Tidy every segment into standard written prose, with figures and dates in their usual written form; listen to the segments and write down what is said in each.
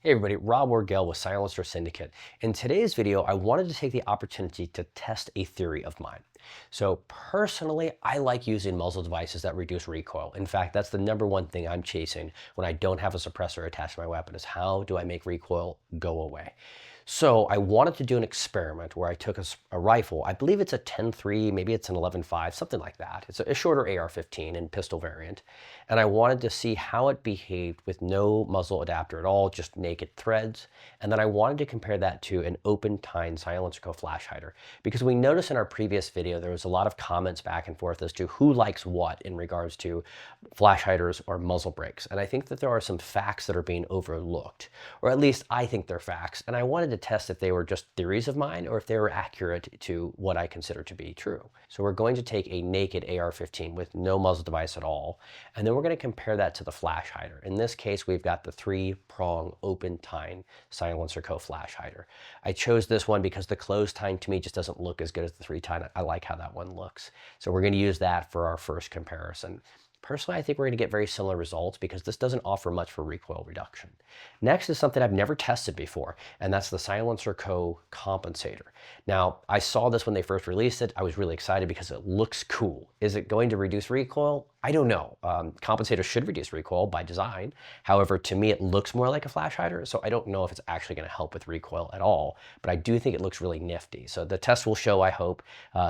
Hey everybody, Rob Wargell with Silencer Syndicate. In today's video, I wanted to take the opportunity to test a theory of mine. So personally, I like using muzzle devices that reduce recoil. In fact, that's the number one thing I'm chasing when I don't have a suppressor attached to my weapon is how do I make recoil go away? So I wanted to do an experiment where I took a rifle, I believe it's a 10.3, maybe it's an 11.5, something like that. It's a shorter AR-15 in pistol variant. And I wanted to see how it behaved with no muzzle adapter at all, just naked threads. And then I wanted to compare that to an open Tine SilencerCo flash hider. Because we noticed in our previous video, there was a lot of comments back and forth as to who likes what in regards to flash hiders or muzzle brakes. And I think that there are some facts that are being overlooked, or at least I think they're facts. And I wanted to test if they were just theories of mine or if they were accurate to what I consider to be true. So we're going to take a naked AR-15 with no muzzle device at all, and then we're going to compare that to the flash hider. In this case, we've got the 3-prong open tine SilencerCo flash hider. I chose this one because the closed tine to me just doesn't look as good as the 3 tine. I like how that one looks. So we're going to use that for our first comparison. Personally, I think we're going to get very similar results because this doesn't offer much for recoil reduction. Next is something I've never tested before, and that's the Silencer Compensator. Now, I saw this when they first released it. I was really excited because it looks cool. Is it going to reduce recoil? I don't know. Compensator should reduce recoil by design. However, to me, it looks more like a flash hider, so I don't know if it's actually going to help with recoil at all, but I do think it looks really nifty. So the test will show, I hope,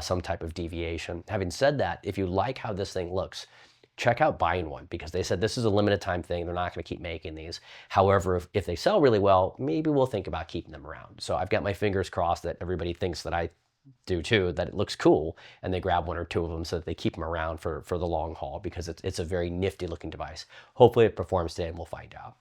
some type of deviation. Having said that, if you like how this thing looks, check out buying one because they said this is a limited time thing. They're not going to keep making these. However, if they sell really well, maybe we'll think about keeping them around. So I've got my fingers crossed that everybody thinks that I do too, that it looks cool, and they grab one or two of them so that they keep them around for the long haul because it's a very nifty looking device. Hopefully it performs today and we'll find out.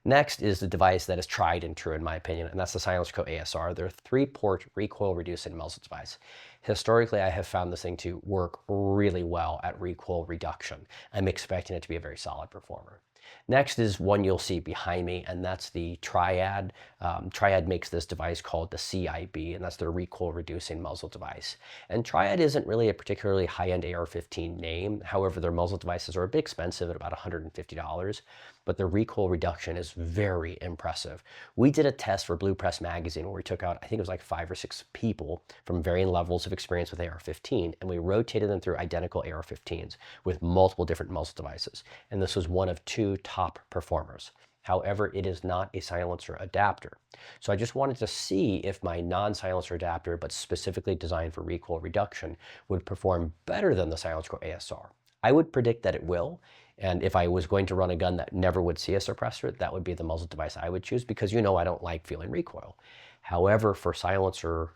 Next is the device that is tried and true in my opinion, and that's the SilencerCo ASR. They're a 3-port recoil reducing muzzle device. Historically, I have found this thing to work really well at recoil reduction. I'm expecting it to be a very solid performer. Next is one you'll see behind me, and that's the TRYBE. TRYBE makes this device called the CIB, and that's their recoil reducing muzzle device. And TRYBE isn't really a particularly high-end AR-15 name. However, their muzzle devices are a bit expensive at about $150, but the recoil reduction is very impressive. We did a test for Blue Press magazine where we took out, I think it was like 5 or 6 people from varying levels of experience with AR-15, and we rotated them through identical AR-15s with multiple different muzzle devices. And this was one of 2 top performers. However, it is not a silencer adapter. So I just wanted to see if my non-silencer adapter, but specifically designed for recoil reduction, would perform better than the SilencerCo ASR. I would predict that it will. And if I was going to run a gun that never would see a suppressor, that would be the muzzle device I would choose because you know I don't like feeling recoil. However, for silencer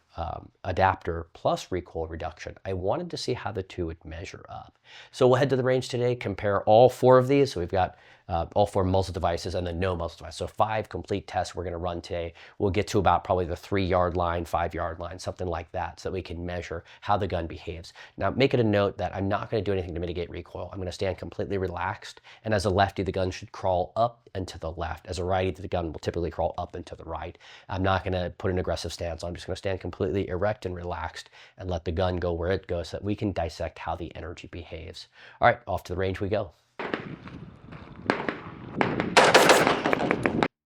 adapter plus recoil reduction, I wanted to see how the two would measure up. So we'll head to the range today, compare all 4 of these. So we've got all 4 muzzle devices and then no muzzle device. So 5 complete tests we're going to run today. We'll get to about probably the 3-yard line, 5-yard line, something like that, so that we can measure how the gun behaves. Now, make it a note that I'm not going to do anything to mitigate recoil. I'm going to stand completely relaxed. And as a lefty, the gun should crawl up and to the left. As a righty, the gun will typically crawl up and to the right. I'm not going to put an aggressive stance on. I'm just going to stand completely erect and relaxed and let the gun go where it goes so that we can dissect how the energy behaves. All right, off to the range we go.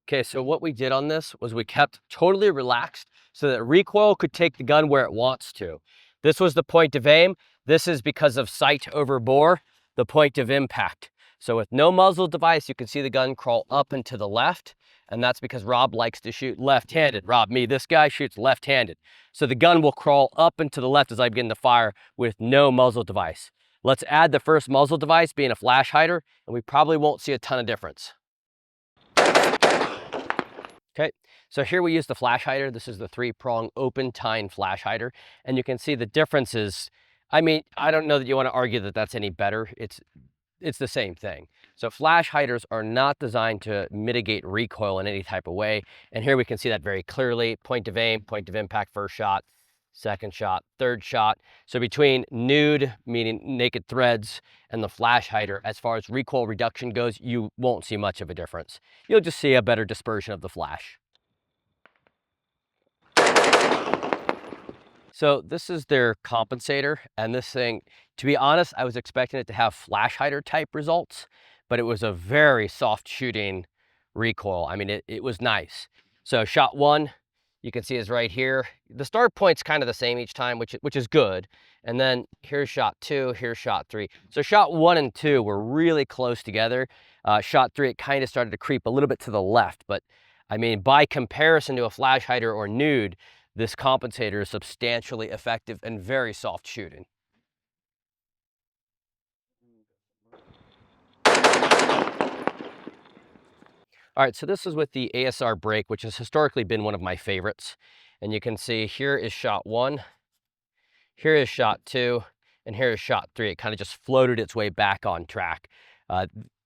Okay, so what we did on this was we kept totally relaxed so that recoil could take the gun where it wants to. This was the point of aim. This is because of sight over bore, the point of impact. So with no muzzle device, you can see the gun crawl up and to the left. And that's because Rob likes to shoot left-handed. Rob, me, this guy shoots left-handed. So the gun will crawl up and to the left as I begin to fire with no muzzle device. Let's add the first muzzle device being a flash hider, and we probably won't see a ton of difference. Okay, so here we use the flash hider. This is the 3-prong open tine flash hider. And you can see the differences. I mean, I don't know that you want to argue that that's any better. It's the same thing. So flash hiders are not designed to mitigate recoil in any type of way. And here we can see that very clearly. Point of aim, point of impact, first shot, second shot, third shot. So between nude, meaning naked threads, and the flash hider, as far as recoil reduction goes, you won't see much of a difference. You'll just see a better dispersion of the flash. So this is their compensator, and this thing, to be honest, I was expecting it to have flash hider type results, but it was a very soft shooting recoil. I mean, it was nice. So shot 1, you can see is right here. The start point's kind of the same each time, which is good. And then here's shot 2, here's shot 3. So shot 1 and 2 were really close together. Shot 3, it kind of started to creep a little bit to the left, but I mean, by comparison to a flash hider or nude, this compensator is substantially effective and very soft shooting. All right, so this is with the ASR brake, which has historically been one of my favorites. And you can see here is shot 1, here is shot 2, and here is shot 3. It kind of just floated its way back on track.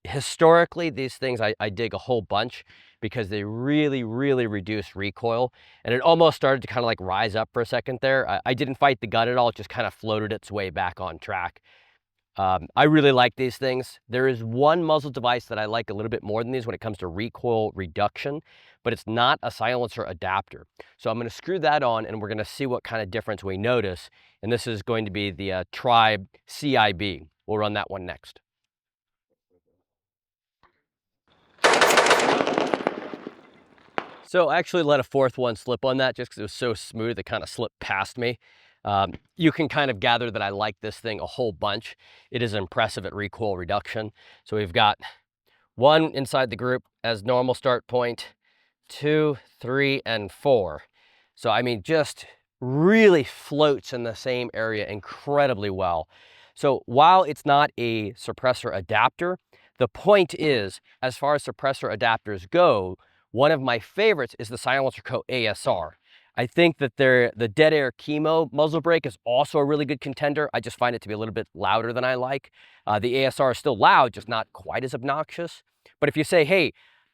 Historically, these things I dig a whole bunch because they really, really reduce recoil. And it almost started to kind of like rise up for a second there. I didn't fight the gun at all, it just kind of floated its way back on track. I really like these things. There is one muzzle device that I like a little bit more than these when it comes to recoil reduction, but it's not a silencer adapter. So I'm going to screw that on and we're going to see what kind of difference we notice. And this is going to be the TRYBE CIB. We'll run that one next. So I actually let a fourth one slip on that just because it was so smooth, it kind of slipped past me. You can kind of gather that I like this thing a whole bunch. It is impressive at recoil reduction. So we've got 1 inside the group as normal start point, 2, 3, and 4. So I mean, just really floats in the same area incredibly well. So while it's not a suppressor adapter, the point is, as far as suppressor adapters go, one of my favorites is the SilencerCo ASR. I think that the dead air chemo muzzle brake is also a really good contender. I just find it to be a little bit louder than I like. The ASR is still loud, just not quite as obnoxious. But if you say, hey,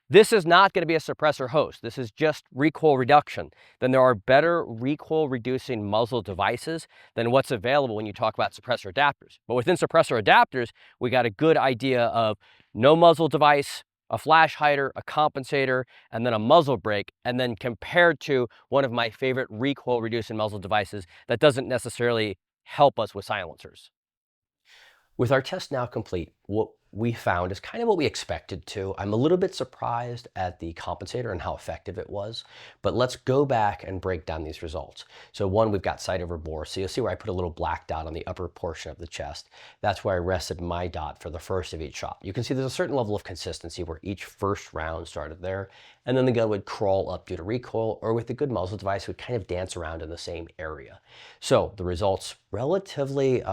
this is not going to be a suppressor host, this is just recoil reduction, then there are better recoil reducing muzzle devices than what's available when you talk about suppressor adapters. But within suppressor adapters, we got a good idea of no muzzle device, a flash hider, a compensator, and then a muzzle brake, and then compared to one of my favorite recoil reducing muzzle devices that doesn't necessarily help us with silencers. With our test now complete, what we found is kind of what we expected to. I'm a little bit surprised at the compensator and how effective it was, but let's go back and break down these results. So 1, we've got sight over bore. So you'll see where I put a little black dot on the upper portion of the chest. That's where I rested my dot for the first of each shot. You can see there's a certain level of consistency where each first round started there, and then the gun would crawl up due to recoil, or with the good muzzle device, would kind of dance around in the same area. So the results relatively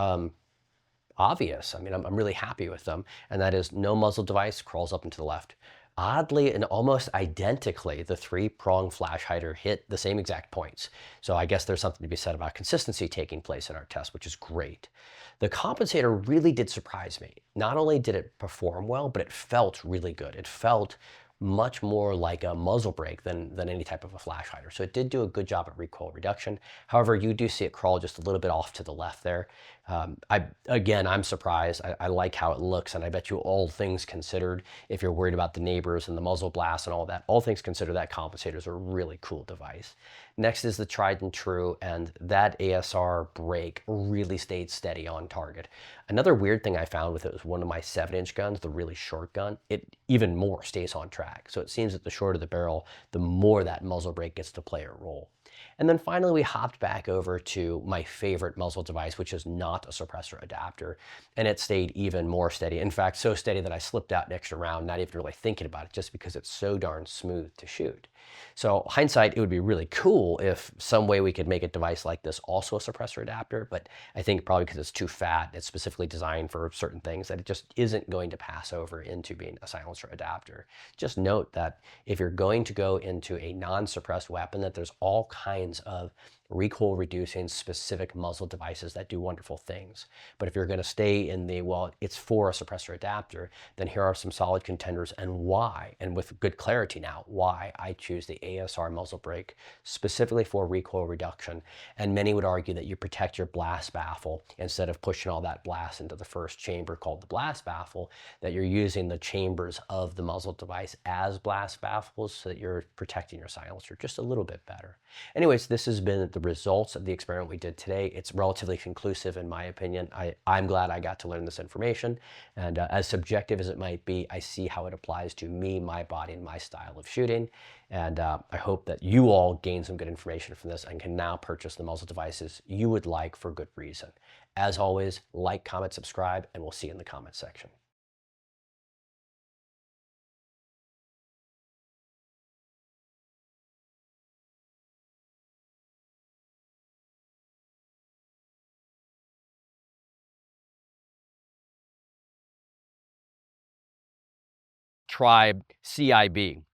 obvious. I mean, I'm really happy with them. And that is no muzzle device crawls up and to the left. Oddly and almost identically, the 3-prong flash hider hit the same exact points. So I guess there's something to be said about consistency taking place in our test, which is great. The compensator really did surprise me. Not only did it perform well, but it felt really good. It felt much more like a muzzle brake than any type of a flash hider. So it did do a good job at recoil reduction. However, you do see it crawl just a little bit off to the left there. I'm surprised. I like how it looks, and I bet you all things considered, if you're worried about the neighbors and the muzzle blast and all that, all things considered, that compensator is a really cool device. Next is the tried and true, and that ASR brake really stayed steady on target. Another weird thing I found with it was one of my 7-inch guns, the really short gun, it even more stays on track. So it seems that the shorter the barrel, the more that muzzle brake gets to play a role. And then finally, we hopped back over to my favorite muzzle device, which is not a suppressor adapter, and it stayed even more steady. In fact, so steady that I slipped out an extra round, not even really thinking about it, just because it's so darn smooth to shoot. So hindsight, it would be really cool if some way we could make a device like this also a suppressor adapter, but I think probably because it's too fat, it's specifically designed for certain things, that it just isn't going to pass over into being a silencer adapter. Just note that if you're going to go into a non-suppressed weapon, that there's all kinds of recoil reducing specific muzzle devices that do wonderful things. But if you're going to stay in the, well, it's for a suppressor adapter, then here are some solid contenders and why, and with good clarity now, why I choose the ASR muzzle brake specifically for recoil reduction. And many would argue that you protect your blast baffle instead of pushing all that blast into the first chamber called the blast baffle, that you're using the chambers of the muzzle device as blast baffles so that you're protecting your silencer just a little bit better. Anyways, this has been the results of the experiment we did today. It's relatively conclusive in my opinion. I'm glad I got to learn this information. And as subjective as it might be, I see how it applies to me, my body, and my style of shooting. And I hope that you all gain some good information from this and can now purchase the muzzle devices you would like for good reason. As always, like, comment, subscribe, and we'll see you in the comment section. TRYBE CIB.